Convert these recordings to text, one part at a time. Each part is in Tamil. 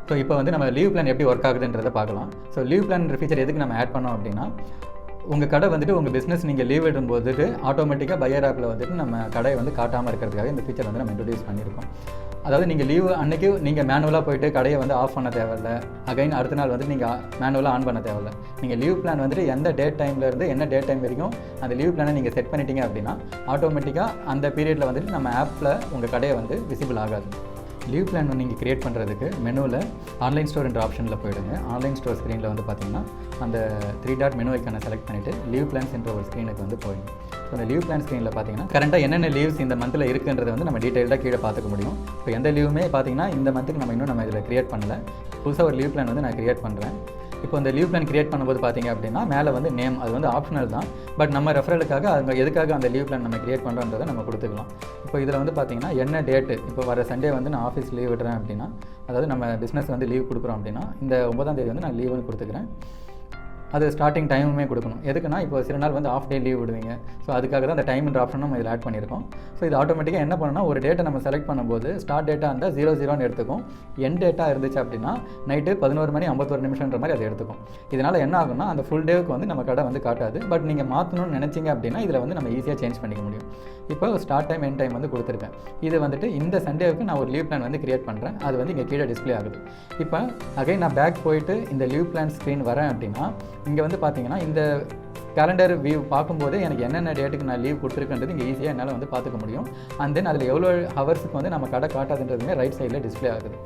ஸோ இப்போ வந்து நம்ம லீவ் பிளான் எப்படி ஒர்க் ஆகுதுன்றதை பார்க்கலாம். ஸோ லீவ் பிளான்ன்ற ஃபீச்சர் எதுக்கு நம்ம ஆட் பண்ணோம் அப்படின்னா, உங்கள் கடை வந்துட்டு உங்கள் பிஸ்னஸ் நீங்கள் லீவ் விடும்போது ஆட்டோமேட்டிக்காக பையர் ஆப்பில் வந்துட்டு நம்ம கடையை வந்து காட்டாமல் இருக்கிறதுக்காக இந்த ஃபீச்சர் வந்து நம்ம இன்ட்ரடியூஸ் பண்ணியிருக்கோம். அதாவது நீங்கள் லீவ் அன்றைக்கி நீங்கள் மேனுவலாக போய்ட்டு கடையை வந்து ஆஃப் பண்ண தேவையில்லை. அகைன் அடுத்த நாள் வந்து நீங்கள் மேனுவலாக ஆன் பண்ண தேவையில்லை. நீங்கள் லீவ் பிளான் வந்துட்டு எந்த டேட் டைம்லேருந்து என்ன டேட் டைம் வரைக்கும் அந்த லீவ் பிளானை நீங்கள் செட் பண்ணிட்டீங்க அப்படின்னா ஆட்டோமேட்டிக்காக அந்த பீரியடில் வந்துட்டு நம்ம ஆப்பில் உங்கள் கடையை வந்து விசிபிள் ஆகாது. லீவ் பிளான் வந்து நீங்கள் க்ரியேட் பண்ணுறதுக்கு மெனுவில் ஆன்லைன் ஸ்டோர் என்ற ஆப்ஷனில் போயிடுங்க. ஆன்லைன் ஸ்டோர் ஸ்க்ரீனில் வந்து பார்த்தீங்கன்னா அந்த 3 டாட் மெனு ஐக்கானை செலக்ட் பண்ணிவிட்டு லீவ் பிளான்ஸ் என்ற ஒரு ஸ்க்ரீனுக்கு வந்து போயிடும். ஸோ அந்த லீவ் பிளான் ஸ்க்ரீனில் பார்த்தீங்கன்னா கரண்ட்டாக என்னென்ன லீவ்ஸ் இந்த மந்தில் இருக்குன்றதை வந்து நம்ம டீட்டெயிலாக கீழே பார்த்துக்க முடியும். இப்போ எந்த லீவுமே பார்த்தீங்கன்னா இந்த மந்த்துக்கு நம்ம இதில் க்ரியேட் பண்ணலை. புதுசாக ஒரு லீவ் பிளான் வந்து நான் க்ரியேட் பண்ணுறேன். இப்போ இந்த லீவ் பிளான் க்ரியேட் பண்ணும்போது பார்த்தீங்க அப்படின்னா மேலே வந்து நேம் அது வந்து ஆப்ஷனல் தான். பட் நம்ம ரெஃபரலுக்காக அவங்க எதுக்காக அந்த லீவ் பிளான் நம்ம க்ரியேட் பண்ணுறோன்றதை நம்ம கொடுத்துக்கலாம். இப்போ இதில் வந்து பார்த்தீங்கன்னா என்ன டேட்டு, இப்போ வர சண்டே வந்து நான் ஆஃபீஸ் லீவ் விடுறேன் அப்படின்னா, அதாவது நம்ம பிஸ்னஸ் வந்து லீவ் கொடுக்குறோம் அப்படின்னா இந்த 9ஆம் தேதி வந்து நான் லீவுன்னு கொடுத்துக்கிறேன். அது ஸ்டார்டிங் டைமுமே கொடுக்கணும். எதுக்குன்னா இப்போ சில நாள் வந்து ஆஃப் டே லீவ் விடுவீங்க. ஸோ அதுக்காக தான் அந்த டைம்ன்ற ஆப்ஷன் நம்ம இதில் ஆட் பண்ணியிருக்கோம். ஸோ இது ஆட்டோமேட்டிக்காக என்ன பண்ணணும்னா ஒரு டேட்டை நம்ம செலக்ட் பண்ணும்போது ஸ்டார்ட் டேட்டாக இருந்தால் 00ன்னு எடுத்துக்கும். என் டேட்டாக இருந்துச்சு அப்படின்னா நைட்டு 11:51 மாதிரி அதை எடுத்துக்கும். இதனால் என்ன ஆகும்னா அந்த ஃபுல் டேவுக்கு வந்து நம்ம கடை வந்து காட்டாது. பட் நீங்கள் மாற்றணும்னு நினச்சிங்க அப்படின்னா இதில் வந்து நம்ம ஈஸியாக சேஞ்ச் பண்ணிக்க முடியும். இப்போ ஸ்டார்ட் டைம் என் டைம் வந்து கொடுத்துருக்கேன். இது வந்துட்டு இந்த சண்டேவுக்கு நான் ஒரு லீவ் பிளான் வந்து க்ரியேட் பண்ணுறேன். அது வந்து இங்கே கீழே டிஸ்பிளே ஆகுது. இப்போ அகைன் நான் பேக் போயிட்டு இந்த லீவ் பிளான் ஸ்க்ரீன் வரேன் அப்படின்னா இங்கே வந்து பார்த்தீங்கன்னா இந்த கேலண்டர் வியூ பார்க்கும்போது எனக்கு என்னென்ன டேட்டுக்கு நான் லீவ் கொடுத்துருக்குன்றது இங்கே ஈஸியாக என்னால் வந்து பார்த்துக்க முடியும். அண்ட் தென் அதில் எவ்வளோ ஹவர்ஸுக்கு வந்து நம்ம கடை காட்டாதுன்றதுமே ரைட் சைடில் டிஸ்பிளே ஆகுது.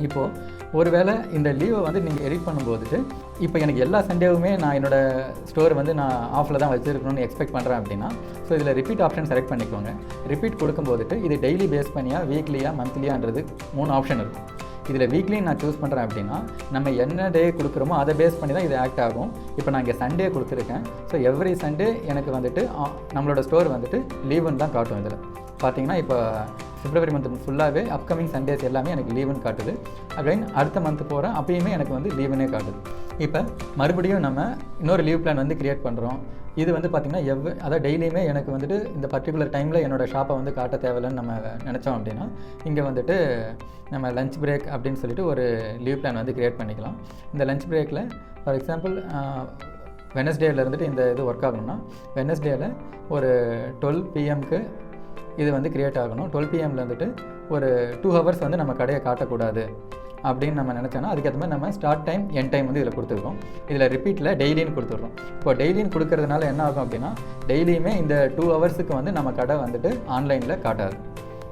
இப்போது ஒருவேளை இந்த லீவை வந்து நீங்கள் எடிட் பண்ணும்போது இப்போ எனக்கு எல்லா சண்டேவுமே நான் என்னோடய ஸ்டோர் வந்து நான் ஆஃபில் தான் வச்சுருக்கணும்னு எக்ஸ்பெக்ட் பண்ணுறேன் அப்படின்னா ஸோ இதில் ரிப்பீட் ஆப்ஷன் செலக்ட் பண்ணிக்கோங்க. ரிப்பீட் கொடுக்கும்போதுட்டு இது டெய்லி பேஸ் பண்ணியா வீக்லியா மந்த்லியான்றது 3 ஆப்ஷன் இருக்கும். இதில் வீக்லி நான் சூஸ் பண்ணுறேன் அப்படின்னா நம்ம என்ன டே கொடுக்குறோமோ அதை பேஸ் பண்ணி தான் இது ஆக்ட் ஆகும். இப்போ நான் இங்கே சண்டே கொடுத்துருக்கேன். ஸோ எவ்ரி சண்டே எனக்கு வந்துட்டு நம்மளோட ஸ்டோர் வந்துட்டு லீவுன்னு தான் காட்டும். இதில் பார்த்தீங்கன்னா இப்போ பிப்ரவரி மந்த் ஃபுல்லாகவே அப்கமிங் சண்டேஸ் எல்லாமே எனக்கு லீவுன்னு காட்டுது. அகைன் அடுத்த மந்த் போகிறேன் அப்பயுமே எனக்கு வந்து லீவுன்னே காட்டுது. இப்போ மறுபடியும் நம்ம இன்னொரு லீவ் பிளான் வந்து க்ரியேட் பண்ணுறோம். இது வந்து பார்த்திங்கன்னா அதாவது டெய்லியுமே எனக்கு வந்துட்டு இந்த பர்டிகுலர் டைமில் என்னோடய ஷாப்பை வந்து காட்ட தேவையில்லைன்னு நம்ம நினச்சோம் அப்படின்னா இங்கே வந்துட்டு நம்ம லஞ்ச் பிரேக் அப்படின்னு சொல்லிட்டு ஒரு லீவ் பிளான் வந்து க்ரியேட் பண்ணிக்கலாம். இந்த லஞ்ச் பிரேக்கில் ஃபார் எக்ஸாம்பிள் வெனஸ்டேயில் இருந்துட்டு இந்த இது ஒர்க் ஆகணும்னா வெனஸ்டேயில் ஒரு 12 PM இது வந்து க்ரியேட் ஆகணும். 12 PM வந்துட்டு ஒரு 2 ஹவர்ஸ் வந்து நம்ம கடையை காட்டக்கூடாது அப்படின்னு நம்ம நினச்சோன்னா அதுக்கேற்ற மாதிரி நம்ம ஸ்டார்ட் டைம் என் டைம் வந்து இதில் கொடுத்துருக்கோம். இதில் ரிப்பீட்டில் டெய்லின்னு கொடுத்துட்றோம். இப்போ டெய்லின்னு கொடுக்கறதுனால என்ன ஆகும் அப்படின்னா டெய்லியுமே இந்த 2 ஹவர்ஸுக்கு வந்து நம்ம கடை வந்துட்டு ஆன்லைனில் காட்டாது.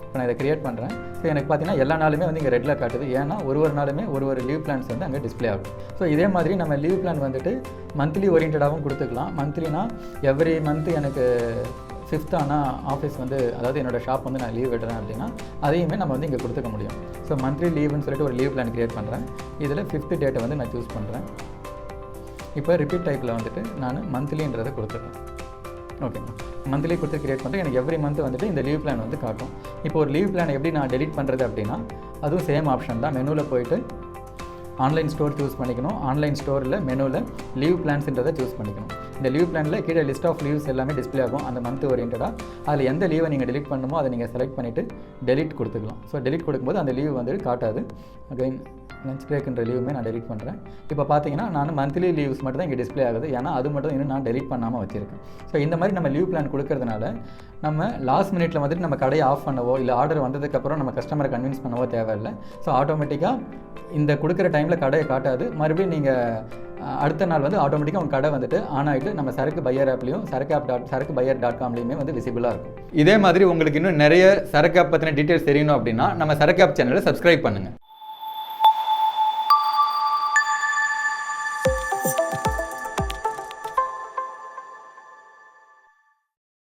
இப்போ நான் இதை க்ரியேட் பண்ணுறேன். ஸோ எனக்கு பார்த்தீங்கன்னா எல்லா நாளுமே வந்து இங்கே ரெட்டில் காட்டுது. ஏன்னா ஒரு நாளுமே ஒரு லீவ் பிளான்ஸ் வந்து அங்கே டிஸ்பிளே ஆகும். ஸோ இதே மாதிரி நம்ம லீவ் பிளான் வந்துட்டு மந்த்லி ஓரியன்டாகவும் கொடுத்துக்கலாம். மந்த்லினா எவ்ரி மந்த் எனக்கு 5th ஆனால் ஆஃபீஸ் வந்து அதாவது என்னோடய ஷாப் வந்து நான் லீவ் விடுறேன் அப்படின்னா அதையுமே நம்ம வந்து இங்கே கொடுத்துக்க முடியும். ஸோ மந்த்லி லீவுன்னு சொல்லிட்டு ஒரு லீவ் பிளான் க்ரியேட் பண்ணுறேன். இதில் 5th டேட்டை வந்து நான் சூஸ் பண்ணுறேன். இப்போ ரிப்பீட் டைப்பில் வந்துட்டு நான் மந்த்லின்றதை கொடுத்துட்றேன். ஓகேங்களா, மந்த்லி கொடுத்து க்ரியேட் பண்ணுறேன். எனக்கு எவ்ரி மந்த் வந்துட்டு இந்த லீவ் பிளான் வந்து காட்டும். இப்போ ஒரு லீவ் பிளான் எப்படி நான் டெலிட் பண்ணுறது அப்படின்னா அதுவும் சேம் ஆப்ஷன் தான். மெனுவில் போயிட்டு ஆன்லைன் ஸ்டோர் சூஸ் பண்ணிக்கணும். ஆன்லைன் ஸ்டோரில் மெனுவில் லீவ் பிளான்ஸ்ன்றதை சூஸ் பண்ணிக்கணும். இந்த லீவ் பிளானில் கீழே லிஸ்ட் ஆஃப் லீவ்ஸ் எல்லாமே டிஸ்பிளே ஆகும் அந்த மந்த் ஓரியன்டாக. அதில் எந்த லீவை நீங்கள் டெலிட் பண்ணுமோ அதை நீங்கள் செலக்ட் பண்ணிவிட்டு டெலிட் கொடுத்துக்கலாம். ஸோ டெலிட் கொடுக்கும்போது அந்த லீவ் வந்து காட்டாது. அகைன் லஞ்ச் பிரேக்ன்ற லீவுமே நான் டெலிட் பண்ணுறேன். இப்போ பார்த்தீங்கன்னா நான் மந்த்லி லீவ்ஸ் மட்டும் தான் இங்கே டிஸ்பிளே ஆகுது. ஏன்னா அது மட்டும் இன்னும் நான் டெலிட் பண்ணாமல் வச்சுருக்கேன். ஸோ இந்த மாதிரி நம்ம லீவ் பிளான் கொடுக்கறதுனால நம்ம லாஸ்ட் மினிட்ல வந்துட்டு நம்ம கடையை ஆஃப் பண்ணவோ இல்லை ஆர்டர் வந்ததுக்கப்புறம் நம்ம கஸ்டமரை கன்வின்ஸ் பண்ணவோ தேவையில்லை. ஸோ ஆட்டோமேட்டிக்காக இந்த கொடுக்குற டைமில் கடையை காட்டாது. மறுபடியும் நீங்கள் அடுத்த நாள் வந்து ஆட்டோமேட்டிக்காக உங்கள் கடை வந்துட்டு ஆன் ஆகிட்டு நம்ம சரக்கு பையர் ஆப்லையும் சரக்கு பையர் .comலையுமே வந்து விசிபிளாக இருக்கும். இதே மாதிரி உங்களுக்கு இன்னும் நிறைய சரக்கு ஆப் பற்றின டீட்டெயில்ஸ் தெரியணும் அப்படின்னா நம்ம சரக்கு ஆப் சேனலை சப்ஸ்கிரைப் பண்ணுங்கள்.